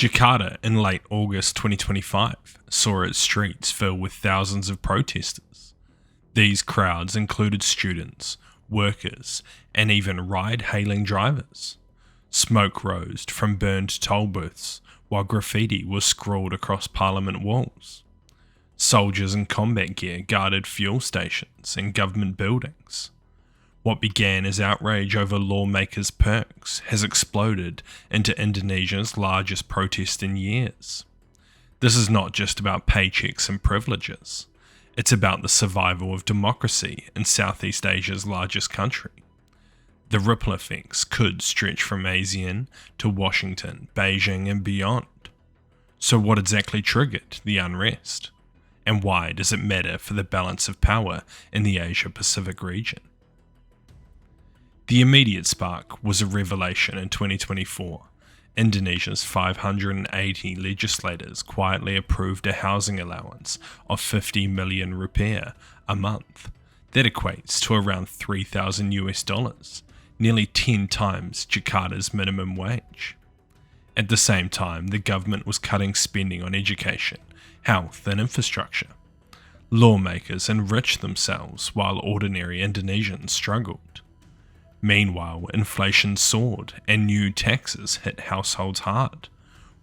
Jakarta in late August 2025 saw its streets fill with thousands of protesters. These crowds included students, workers, and even ride-hailing drivers. Smoke rose from burned toll booths, while graffiti was scrawled across parliament walls. Soldiers in combat gear guarded fuel stations and government buildings. What began as outrage over lawmakers' perks has exploded into Indonesia's largest protest in years. This is not just about paychecks and privileges. It's about the survival of democracy in Southeast Asia's largest country. The ripple effects could stretch from ASEAN to Washington, Beijing, and beyond. So what exactly triggered the unrest? And why does it matter for the balance of power in the Asia-Pacific region? The immediate spark was a revelation in 2024. Indonesia's 580 legislators quietly approved a housing allowance of 50 million rupiah a month. That equates to around $3,000, nearly 10 times Jakarta's minimum wage. At the same time, the government was cutting spending on education, health, and infrastructure. Lawmakers enriched themselves while ordinary Indonesians struggled. Meanwhile, inflation soared and new taxes hit households hard.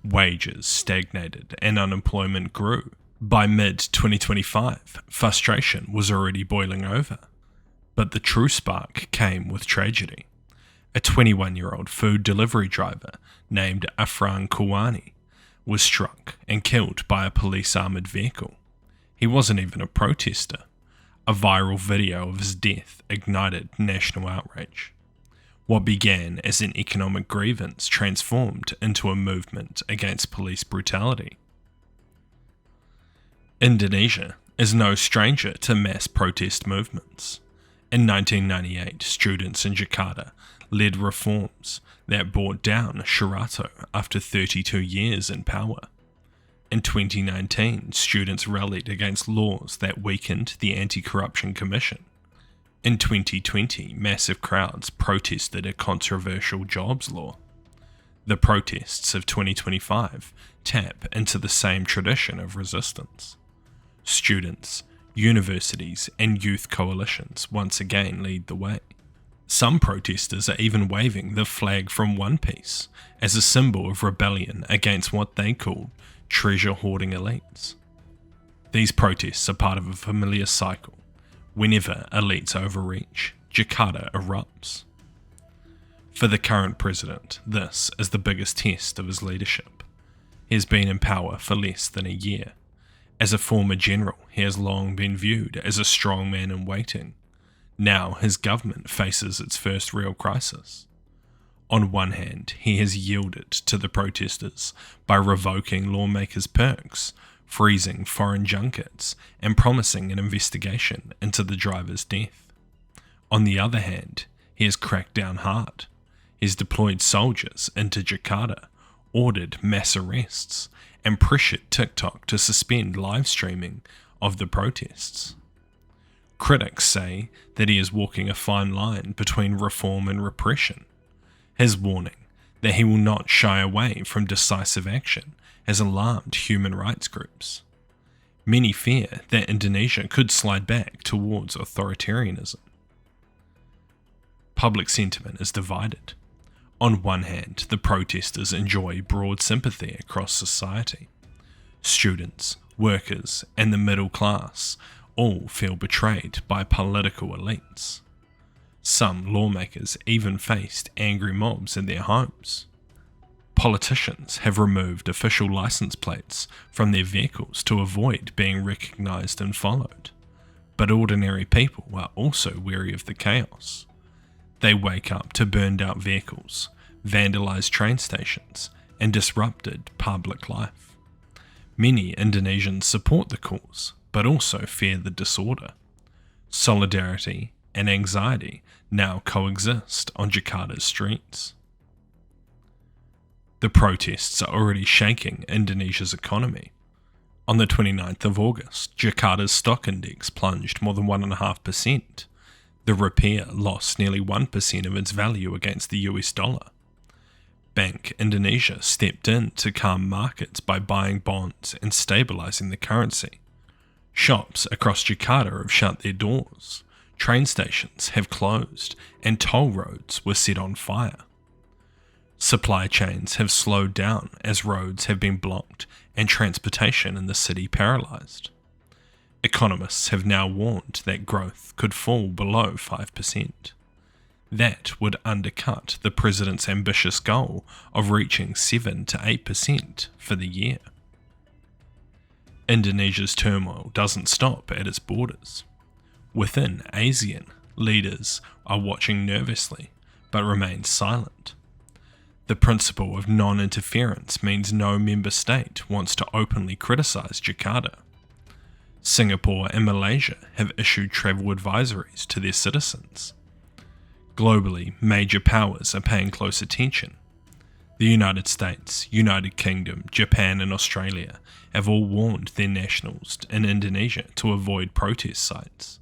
Wages stagnated and unemployment grew. By mid-2025, frustration was already boiling over. But the true spark came with tragedy. A 21-year-old food delivery driver named Afran Kawani was struck and killed by a police armoured vehicle. He wasn't even a protester. A viral video of his death ignited national outrage. What began as an economic grievance transformed into a movement against police brutality. Indonesia is no stranger to mass protest movements. In 1998, students in Jakarta led reforms that brought down Suharto after 32 years in power. In 2019, students rallied against laws that weakened the Anti-Corruption Commission. In 2020, massive crowds protested a controversial jobs law. The protests of 2025 tap into the same tradition of resistance. Students, universities, and youth coalitions once again lead the way. Some protesters are even waving the flag from One Piece as a symbol of rebellion against what they call treasure-hoarding elites. These protests are part of a familiar cycle. Whenever elites overreach, Jakarta erupts. For the current president, this is the biggest test of his leadership. He has been in power for less than a year. As a former general, he has long been viewed as a strong man in waiting. Now his government faces its first real crisis. On one hand, he has yielded to the protesters by revoking lawmakers' perks, freezing foreign junkets, and promising an investigation into the driver's death. On the other hand, he has cracked down hard. He has deployed soldiers into Jakarta, ordered mass arrests, and pressured TikTok to suspend live streaming of the protests. Critics say that he is walking a fine line between reform and repression. His warning that he will not shy away from decisive action has alarmed human rights groups. Many fear that Indonesia could slide back towards authoritarianism. Public sentiment is divided. On one hand, the protesters enjoy broad sympathy across society. Students, workers, and the middle class all feel betrayed by political elites. Some lawmakers even faced angry mobs in their homes. Politicians have removed official license plates from their vehicles to avoid being recognized and followed. But ordinary people are also wary of the chaos. They wake up to burned out vehicles, vandalized train stations, and disrupted public life. Many Indonesians support the cause, but also fear the disorder. Solidarity and anxiety now coexist on Jakarta's streets. The protests are already shaking Indonesia's economy. On the 29th of August, Jakarta's stock index plunged more than 1.5%. The rupiah lost nearly 1% of its value against the US dollar. Bank Indonesia stepped in to calm markets by buying bonds and stabilizing the currency. Shops across Jakarta have shut their doors, train stations have closed, and toll roads were set on fire. Supply chains have slowed down as roads have been blocked and transportation in the city paralysed. Economists have now warned that growth could fall below 5%. That would undercut the president's ambitious goal of reaching 7 to 8% for the year. Indonesia's turmoil doesn't stop at its borders. Within ASEAN, leaders are watching nervously, but remain silent. The principle of non-interference means no member state wants to openly criticise Jakarta. Singapore and Malaysia have issued travel advisories to their citizens. Globally, major powers are paying close attention. The United States, United Kingdom, Japan and Australia have all warned their nationals in Indonesia to avoid protest sites.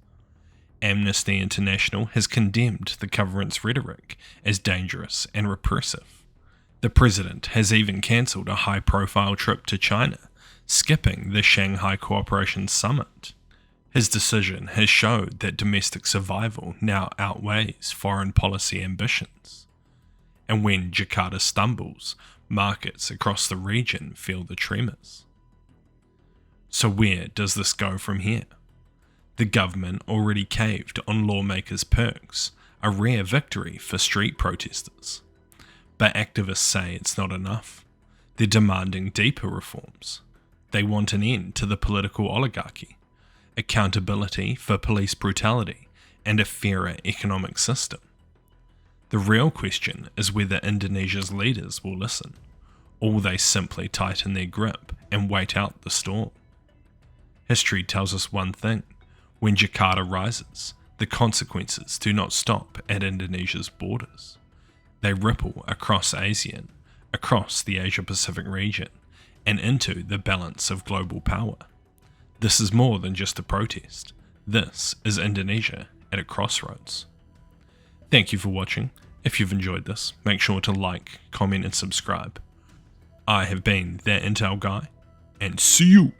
Amnesty International has condemned the government's rhetoric as dangerous and repressive. The president has even cancelled a high-profile trip to China, skipping the Shanghai Cooperation Summit. His decision has showed that domestic survival now outweighs foreign policy ambitions. And when Jakarta stumbles, markets across the region feel the tremors. So where does this go from here? The government already caved on lawmakers' perks, a rare victory for street protesters. But activists say it's not enough. They're demanding deeper reforms. They want an end to the political oligarchy, accountability for police brutality, and a fairer economic system. The real question is whether Indonesia's leaders will listen, or will they simply tighten their grip and wait out the storm? History tells us one thing: when Jakarta rises, the consequences do not stop at Indonesia's borders. They ripple across ASEAN, across the Asia-Pacific region, and into the balance of global power. This is more than just a protest. This is Indonesia at a crossroads. Thank you for watching. If you've enjoyed this, make sure to like, comment and subscribe. I have been that Intel Guy, and see you!